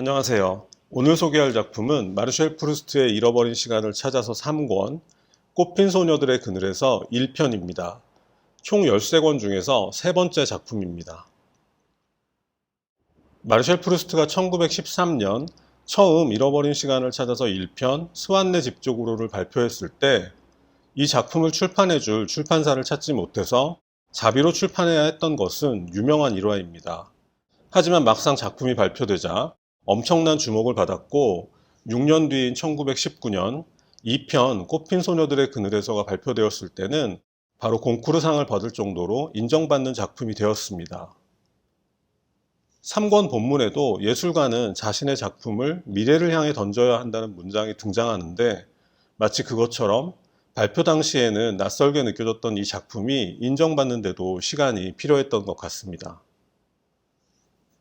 안녕하세요. 오늘 소개할 작품은 마르셀 프루스트의 잃어버린 시간을 찾아서 3권, 꽃핀 소녀들의 그늘에서 1편입니다. 총 13권 중에서 세 번째 작품입니다. 마르셀 프루스트가 1913년 처음 잃어버린 시간을 찾아서 1편 스완네 집적으로를 발표했을 때 이 작품을 출판해줄 출판사를 찾지 못해서 자비로 출판해야 했던 것은 유명한 일화입니다. 하지만 막상 작품이 발표되자 엄청난 주목을 받았고 6년 뒤인 1919년 2편 꽃핀 소녀들의 그늘에서가 발표되었을 때는 바로 공쿠르상을 받을 정도로 인정받는 작품이 되었습니다. 3권 본문에도 예술가는 자신의 작품을 미래를 향해 던져야 한다는 문장이 등장하는데 마치 그것처럼 발표 당시에는 낯설게 느껴졌던 이 작품이 인정받는데도 시간이 필요했던 것 같습니다.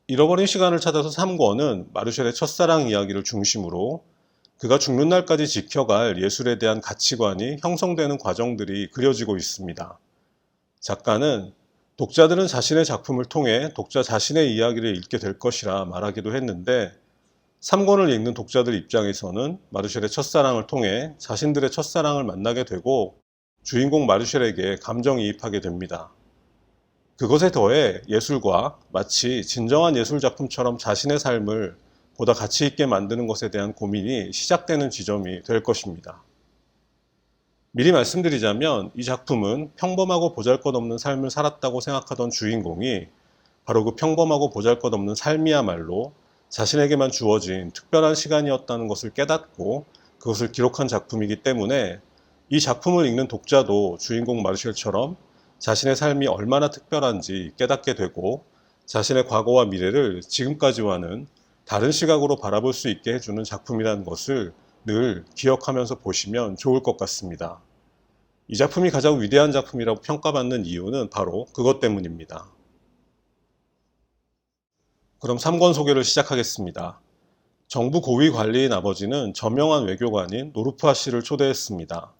잃어버린 시간을 찾아서 3권은 마르셀의 첫사랑 이야기를 중심으로 그가 죽는 날까지 지켜갈 예술에 대한 가치관이 형성되는 과정들이 그려지고 있습니다. 작가는 독자들은 자신의 작품을 통해 독자 자신의 이야기를 읽게 될 것이라 말하기도 했는데 3권을 읽는 독자들 입장에서는 마르셀의 첫사랑을 통해 자신들의 첫사랑을 만나게 되고 주인공 마르셀에게 감정이입하게 됩니다. 그것에 더해 예술과 마치 진정한 예술작품처럼 자신의 삶을 보다 가치 있게 만드는 것에 대한 고민이 시작되는 지점이 될 것입니다. 미리 말씀드리자면 이 작품은 평범하고 보잘것없는 삶을 살았다고 생각하던 주인공이 바로 그 평범하고 보잘것없는 삶이야말로 자신에게만 주어진 특별한 시간이었다는 것을 깨닫고 그것을 기록한 작품이기 때문에 이 작품을 읽는 독자도 주인공 마르셀처럼 자신의 삶이 얼마나 특별한지 깨닫게 되고 자신의 과거와 미래를 지금까지와는 다른 시각으로 바라볼 수 있게 해주는 작품이라는 것을 늘 기억하면서 보시면 좋을 것 같습니다. 이 작품이 가장 위대한 작품이라고 평가받는 이유는 바로 그것 때문입니다. 그럼 3권 소개를 시작하겠습니다. 정부 고위 관리인 아버지는 저명한 외교관인 노르프아 씨를 초대했습니다.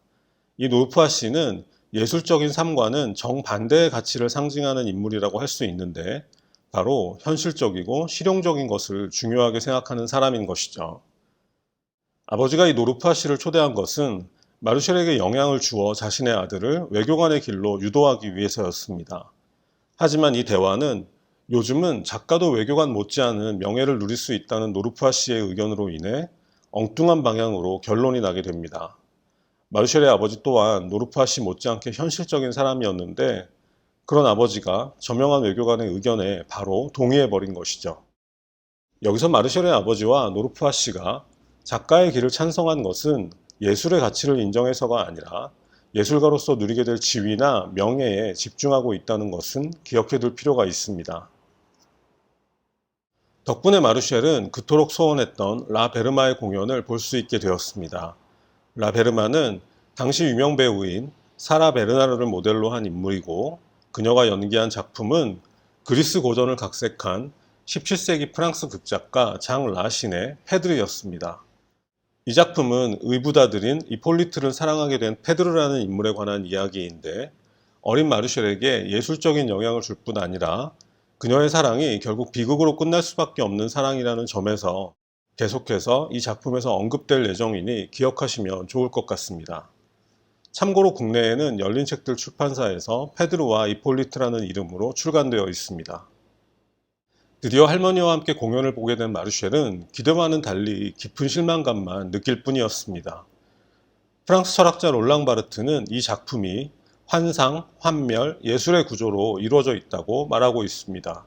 이 노르프아 씨는 예술적인 삶과는 정반대의 가치를 상징하는 인물이라고 할 수 있는데 바로 현실적이고 실용적인 것을 중요하게 생각하는 사람인 것이죠. 아버지가 이 노르프아 씨를 초대한 것은 마르셀에게 영향을 주어 자신의 아들을 외교관의 길로 유도하기 위해서였습니다. 하지만 이 대화는 요즘은 작가도 외교관 못지않은 명예를 누릴 수 있다는 노르프아 씨의 의견으로 인해 엉뚱한 방향으로 결론이 나게 됩니다. 마르셀의 아버지 또한 노르프아 씨 못지않게 현실적인 사람이었는데 그런 아버지가 저명한 외교관의 의견에 바로 동의해버린 것이죠. 여기서 마르셀의 아버지와 노르프아 씨가 작가의 길을 찬성한 것은 예술의 가치를 인정해서가 아니라 예술가로서 누리게 될 지위나 명예에 집중하고 있다는 것은 기억해둘 필요가 있습니다. 덕분에 마르셀은 그토록 소원했던 라 베르마의 공연을 볼 수 있게 되었습니다. 라 베르마는 당시 유명 배우인 사라 베르나르를 모델로 한 인물이고 그녀가 연기한 작품은 그리스 고전을 각색한 17세기 프랑스 극작가 장 라신의 페드르였습니다. 이 작품은 의붓아들인 이폴리트를 사랑하게 된 페드르라는 인물에 관한 이야기인데 어린 마르셀에게 예술적인 영향을 줄 뿐 아니라 그녀의 사랑이 결국 비극으로 끝날 수밖에 없는 사랑이라는 점에서 계속해서 이 작품에서 언급될 예정이니 기억하시면 좋을 것 같습니다. 참고로 국내에는 열린책들 출판사에서 페드르와 이폴리트라는 이름으로 출간되어 있습니다. 드디어 할머니와 함께 공연을 보게 된 마르셀은 기대와는 달리 깊은 실망감만 느낄 뿐이었습니다. 프랑스 철학자 롤랑 바르트는 이 작품이 환상, 환멸, 예술의 구조로 이루어져 있다고 말하고 있습니다.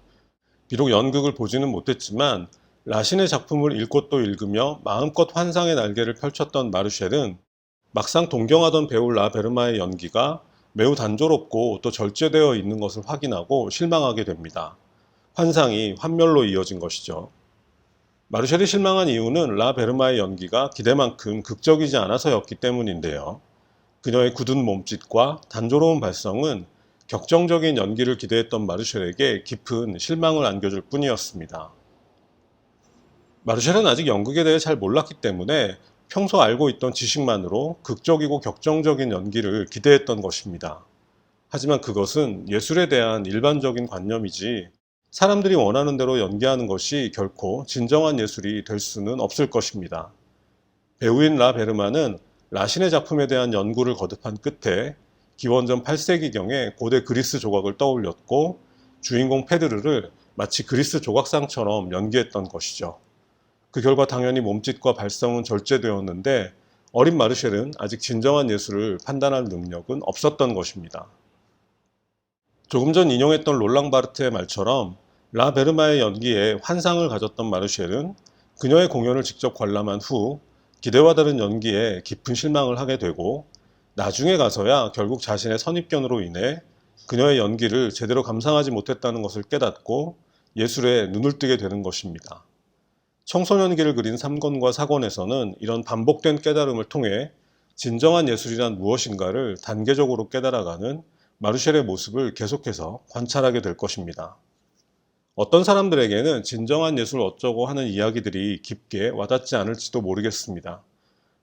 비록 연극을 보지는 못했지만 라신의 작품을 읽고 또 읽으며 마음껏 환상의 날개를 펼쳤던 마르셀은 막상 동경하던 배우 라 베르마의 연기가 매우 단조롭고 또 절제되어 있는 것을 확인하고 실망하게 됩니다. 환상이 환멸로 이어진 것이죠. 마르셀이 실망한 이유는 라 베르마의 연기가 기대만큼 극적이지 않아서였기 때문인데요. 그녀의 굳은 몸짓과 단조로운 발성은 격정적인 연기를 기대했던 마르셀에게 깊은 실망을 안겨줄 뿐이었습니다. 마르셀은 아직 연극에 대해 잘 몰랐기 때문에 평소 알고 있던 지식만으로 극적이고 격정적인 연기를 기대했던 것입니다. 하지만 그것은 예술에 대한 일반적인 관념이지 사람들이 원하는 대로 연기하는 것이 결코 진정한 예술이 될 수는 없을 것입니다. 배우인 라 베르만은 라신의 작품에 대한 연구를 거듭한 끝에 기원전 8세기경에 고대 그리스 조각을 떠올렸고 주인공 페드르를 마치 그리스 조각상처럼 연기했던 것이죠. 그 결과 당연히 몸짓과 발성은 절제되었는데 어린 마르쉘은 아직 진정한 예술을 판단할 능력은 없었던 것입니다. 조금 전 인용했던 롤랑 바르트의 말처럼 라 베르마의 연기에 환상을 가졌던 마르쉘은 그녀의 공연을 직접 관람한 후 기대와 다른 연기에 깊은 실망을 하게 되고 나중에 가서야 결국 자신의 선입견으로 인해 그녀의 연기를 제대로 감상하지 못했다는 것을 깨닫고 예술에 눈을 뜨게 되는 것입니다. 청소년기를 그린 3권과 4권에서는 이런 반복된 깨달음을 통해 진정한 예술이란 무엇인가를 단계적으로 깨달아가는 마르쉘의 모습을 계속해서 관찰하게 될 것입니다. 어떤 사람들에게는 진정한 예술 어쩌고 하는 이야기들이 깊게 와닿지 않을지도 모르겠습니다.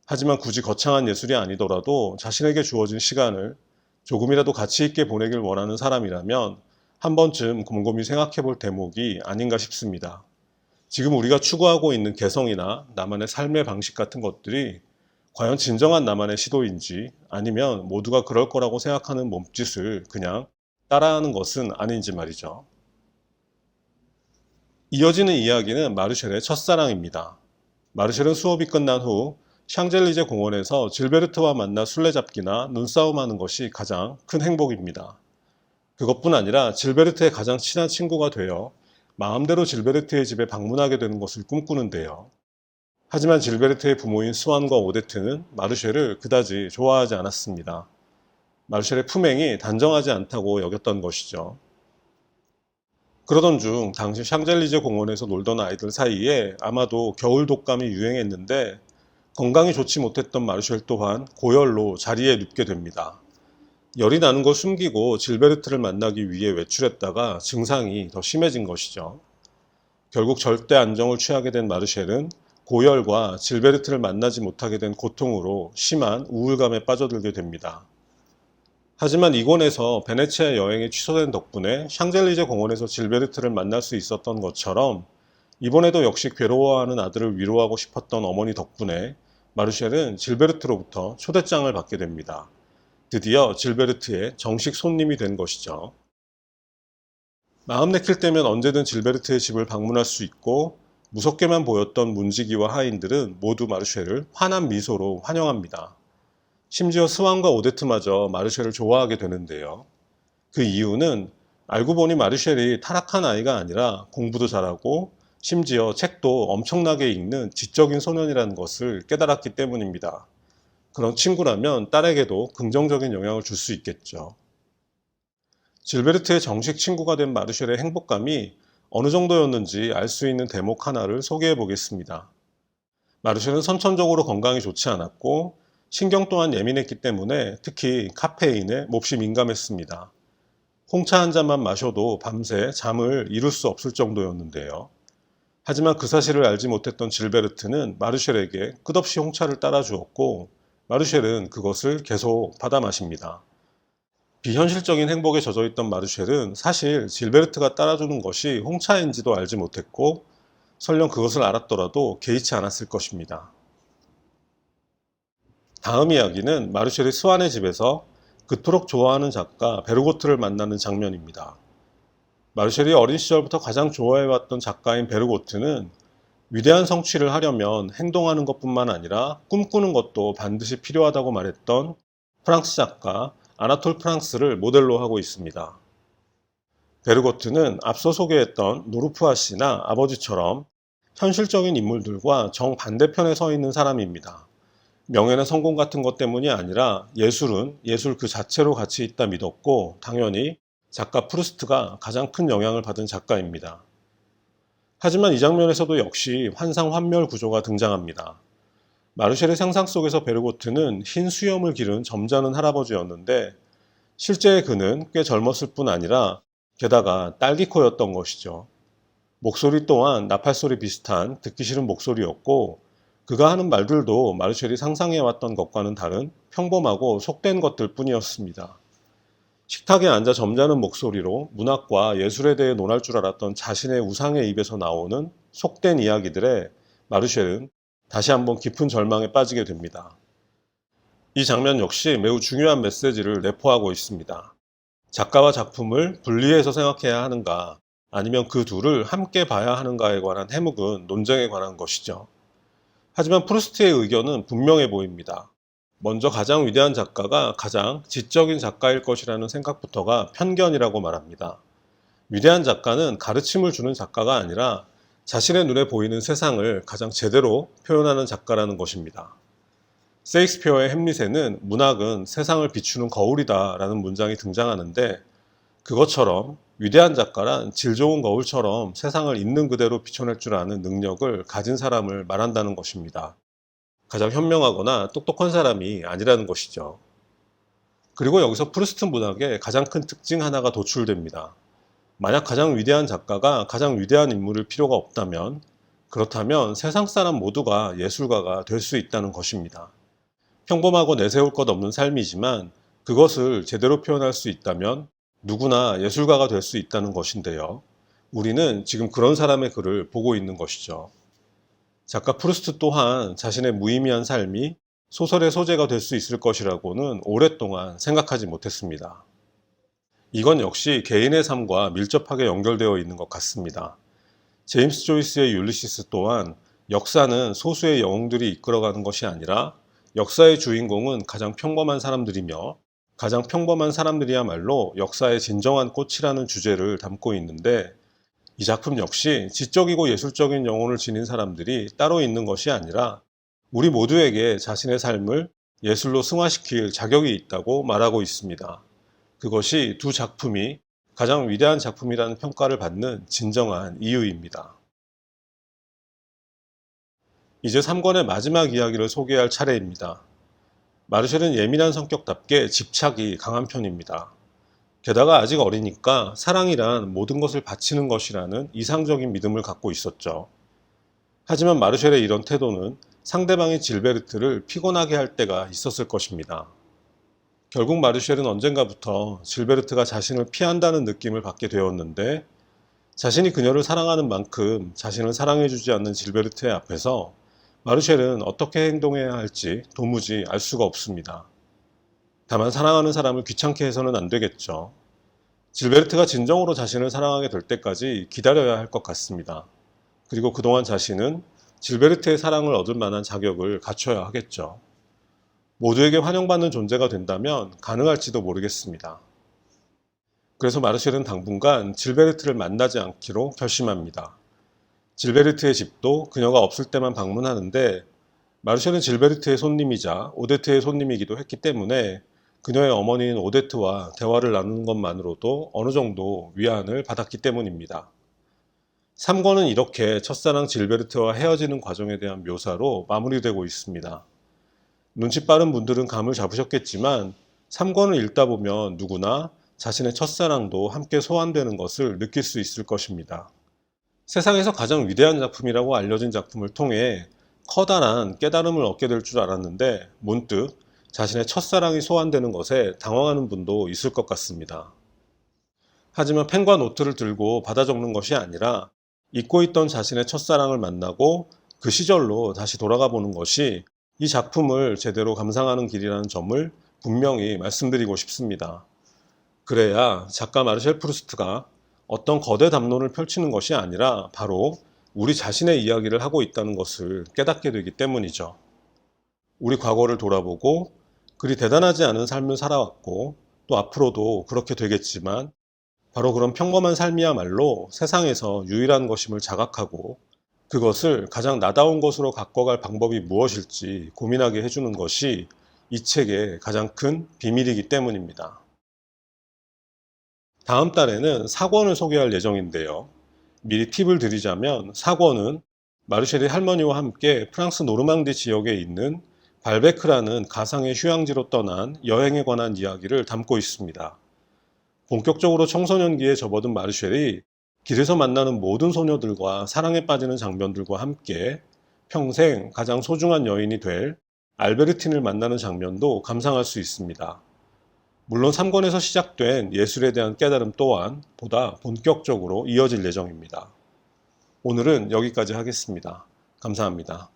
하지만 굳이 거창한 예술이 아니더라도 자신에게 주어진 시간을 조금이라도 가치 있게 보내길 원하는 사람이라면 한 번쯤 곰곰이 생각해 볼 대목이 아닌가 싶습니다. 지금 우리가 추구하고 있는 개성이나 나만의 삶의 방식 같은 것들이 과연 진정한 나만의 시도인지 아니면 모두가 그럴 거라고 생각하는 몸짓을 그냥 따라하는 것은 아닌지 말이죠. 이어지는 이야기는 마르쉘의 첫사랑입니다. 마르쉘은 수업이 끝난 후 샹젤리제 공원에서 질베르트와 만나 술래잡기나 눈싸움하는 것이 가장 큰 행복입니다. 그것뿐 아니라 질베르트의 가장 친한 친구가 되어 마음대로 질베르트의 집에 방문하게 되는 것을 꿈꾸는데요. 하지만 질베르트의 부모인 스완과 오데트는 마르쉘을 그다지 좋아하지 않았습니다. 마르쉘의 품행이 단정하지 않다고 여겼던 것이죠. 그러던 중 당시 샹젤리제 공원에서 놀던 아이들 사이에 아마도 겨울 독감이 유행했는데 건강이 좋지 못했던 마르쉘 또한 고열로 자리에 눕게 됩니다. 열이 나는 걸 숨기고 질베르트를 만나기 위해 외출했다가 증상이 더 심해진 것이죠. 결국 절대 안정을 취하게 된 마르쉘은 고열과 질베르트를 만나지 못하게 된 고통으로 심한 우울감에 빠져들게 됩니다. 하지만 이권에서 베네치아 여행이 취소된 덕분에 샹젤리제 공원에서 질베르트를 만날 수 있었던 것처럼 이번에도 역시 괴로워하는 아들을 위로하고 싶었던 어머니 덕분에 마르쉘은 질베르트로부터 초대장을 받게 됩니다. 드디어 질베르트의 정식 손님이 된 것이죠. 마음 내킬 때면 언제든 질베르트의 집을 방문할 수 있고 무섭게만 보였던 문지기와 하인들은 모두 마르쉘을 환한 미소로 환영합니다. 심지어 스완과 오데트마저 마르쉘을 좋아하게 되는데요. 그 이유는 알고 보니 마르쉘이 타락한 아이가 아니라 공부도 잘하고 심지어 책도 엄청나게 읽는 지적인 소년이라는 것을 깨달았기 때문입니다. 그런 친구라면 딸에게도 긍정적인 영향을 줄 수 있겠죠. 질베르트의 정식 친구가 된 마르쉘의 행복감이 어느 정도였는지 알 수 있는 대목 하나를 소개해 보겠습니다. 마르쉘은 선천적으로 건강이 좋지 않았고 신경 또한 예민했기 때문에 특히 카페인에 몹시 민감했습니다. 홍차 한 잔만 마셔도 밤새 잠을 이룰 수 없을 정도였는데요. 하지만 그 사실을 알지 못했던 질베르트는 마르쉘에게 끝없이 홍차를 따라주었고 마르쉘은 그것을 계속 받아 마십니다. 비현실적인 행복에 젖어있던 마르쉘은 사실 질베르트가 따라주는 것이 홍차인지도 알지 못했고 설령 그것을 알았더라도 개의치 않았을 것입니다. 다음 이야기는 마르쉘이 스완의 집에서 그토록 좋아하는 작가 베르고트를 만나는 장면입니다. 마르쉘이 어린 시절부터 가장 좋아해왔던 작가인 베르고트는 위대한 성취를 하려면 행동하는 것뿐만 아니라 꿈꾸는 것도 반드시 필요하다고 말했던 프랑스 작가 아나톨 프랑스를 모델로 하고 있습니다. 베르고트는 앞서 소개했던 노르푸아 씨나 아버지처럼 현실적인 인물들과 정반대편에 서 있는 사람입니다. 명예나 성공 같은 것 때문이 아니라 예술은 예술 그 자체로 가치 있다 믿었고 당연히 작가 프루스트가 가장 큰 영향을 받은 작가입니다. 하지만 이 장면에서도 역시 환상환멸 구조가 등장합니다. 마르쉘의 상상 속에서 베르고트는 흰 수염을 기른 점잖은 할아버지였는데 실제 그는 꽤 젊었을 뿐 아니라 게다가 딸기코였던 것이죠. 목소리 또한 나팔소리 비슷한 듣기 싫은 목소리였고 그가 하는 말들도 마르쉘이 상상해왔던 것과는 다른 평범하고 속된 것들 뿐이었습니다. 식탁에 앉아 점잖은 목소리로 문학과 예술에 대해 논할 줄 알았던 자신의 우상의 입에서 나오는 속된 이야기들에 마르쉘은 다시 한번 깊은 절망에 빠지게 됩니다. 이 장면 역시 매우 중요한 메시지를 내포하고 있습니다. 작가와 작품을 분리해서 생각해야 하는가, 아니면 그 둘을 함께 봐야 하는가에 관한 해묵은 논쟁에 관한 것이죠. 하지만 프루스트의 의견은 분명해 보입니다. 먼저 가장 위대한 작가가 가장 지적인 작가일 것이라는 생각부터가 편견이라고 말합니다. 위대한 작가는 가르침을 주는 작가가 아니라 자신의 눈에 보이는 세상을 가장 제대로 표현하는 작가라는 것입니다. 셰익스피어의 햄릿에는 문학은 세상을 비추는 거울이다 라는 문장이 등장하는데, 그것처럼 위대한 작가란 질 좋은 거울처럼 세상을 있는 그대로 비춰낼 줄 아는 능력을 가진 사람을 말한다는 것입니다. 가장 현명하거나 똑똑한 사람이 아니라는 것이죠. 그리고 여기서 프루스트 문학의 가장 큰 특징 하나가 도출됩니다. 만약 가장 위대한 작가가 가장 위대한 인물일 필요가 없다면, 그렇다면 세상 사람 모두가 예술가가 될 수 있다는 것입니다. 평범하고 내세울 것 없는 삶이지만 그것을 제대로 표현할 수 있다면 누구나 예술가가 될 수 있다는 것인데요. 우리는 지금 그런 사람의 글을 보고 있는 것이죠. 작가 프루스트 또한 자신의 무의미한 삶이 소설의 소재가 될 수 있을 것이라고는 오랫동안 생각하지 못했습니다. 이건 역시 개인의 삶과 밀접하게 연결되어 있는 것 같습니다. 제임스 조이스의 율리시스 또한 역사는 소수의 영웅들이 이끌어가는 것이 아니라 역사의 주인공은 가장 평범한 사람들이며 가장 평범한 사람들이야말로 역사의 진정한 꽃이라는 주제를 담고 있는데, 이 작품 역시 지적이고 예술적인 영혼을 지닌 사람들이 따로 있는 것이 아니라 우리 모두에게 자신의 삶을 예술로 승화시킬 자격이 있다고 말하고 있습니다. 그것이 두 작품이 가장 위대한 작품이라는 평가를 받는 진정한 이유입니다. 이제 3권의 마지막 이야기를 소개할 차례입니다. 마르쉘은 예민한 성격답게 집착이 강한 편입니다. 게다가 아직 어리니까 사랑이란 모든 것을 바치는 것이라는 이상적인 믿음을 갖고 있었죠. 하지만 마르쉘의 이런 태도는 상대방인 질베르트를 피곤하게 할 때가 있었을 것입니다. 결국 마르쉘은 언젠가부터 질베르트가 자신을 피한다는 느낌을 받게 되었는데, 자신이 그녀를 사랑하는 만큼 자신을 사랑해주지 않는 질베르트의 앞에서 마르쉘은 어떻게 행동해야 할지 도무지 알 수가 없습니다. 다만 사랑하는 사람을 귀찮게 해서는 안 되겠죠. 질베르트가 진정으로 자신을 사랑하게 될 때까지 기다려야 할 것 같습니다. 그리고 그동안 자신은 질베르트의 사랑을 얻을 만한 자격을 갖춰야 하겠죠. 모두에게 환영받는 존재가 된다면 가능할지도 모르겠습니다. 그래서 마르쉘은 당분간 질베르트를 만나지 않기로 결심합니다. 질베르트의 집도 그녀가 없을 때만 방문하는데, 마르쉘은 질베르트의 손님이자 오데트의 손님이기도 했기 때문에 그녀의 어머니인 오데트와 대화를 나누는 것만으로도 어느 정도 위안을 받았기 때문입니다. 3권은 이렇게 첫사랑 질베르트와 헤어지는 과정에 대한 묘사로 마무리되고 있습니다. 눈치 빠른 분들은 감을 잡으셨겠지만 3권을 읽다 보면 누구나 자신의 첫사랑도 함께 소환되는 것을 느낄 수 있을 것입니다. 세상에서 가장 위대한 작품이라고 알려진 작품을 통해 커다란 깨달음을 얻게 될 줄 알았는데, 문득 자신의 첫사랑이 소환되는 것에 당황하는 분도 있을 것 같습니다. 하지만 펜과 노트를 들고 받아 적는 것이 아니라 잊고 있던 자신의 첫사랑을 만나고 그 시절로 다시 돌아가 보는 것이 이 작품을 제대로 감상하는 길이라는 점을 분명히 말씀드리고 싶습니다. 그래야 작가 마르쉘 프루스트가 어떤 거대 담론을 펼치는 것이 아니라 바로 우리 자신의 이야기를 하고 있다는 것을 깨닫게 되기 때문이죠. 우리 과거를 돌아보고 그리 대단하지 않은 삶을 살아왔고 또 앞으로도 그렇게 되겠지만, 바로 그런 평범한 삶이야말로 세상에서 유일한 것임을 자각하고 그것을 가장 나다운 것으로 가꿔갈 방법이 무엇일지 고민하게 해주는 것이 이 책의 가장 큰 비밀이기 때문입니다. 다음 달에는 4권을 소개할 예정인데요. 미리 팁을 드리자면 4권은 마르쉘이 할머니와 함께 프랑스 노르망디 지역에 있는 발베크라는 가상의 휴양지로 떠난 여행에 관한 이야기를 담고 있습니다. 본격적으로 청소년기에 접어든 마르쉘이 길에서 만나는 모든 소녀들과 사랑에 빠지는 장면들과 함께 평생 가장 소중한 여인이 될 알베르틴을 만나는 장면도 감상할 수 있습니다. 물론 3권에서 시작된 예술에 대한 깨달음 또한 보다 본격적으로 이어질 예정입니다. 오늘은 여기까지 하겠습니다. 감사합니다.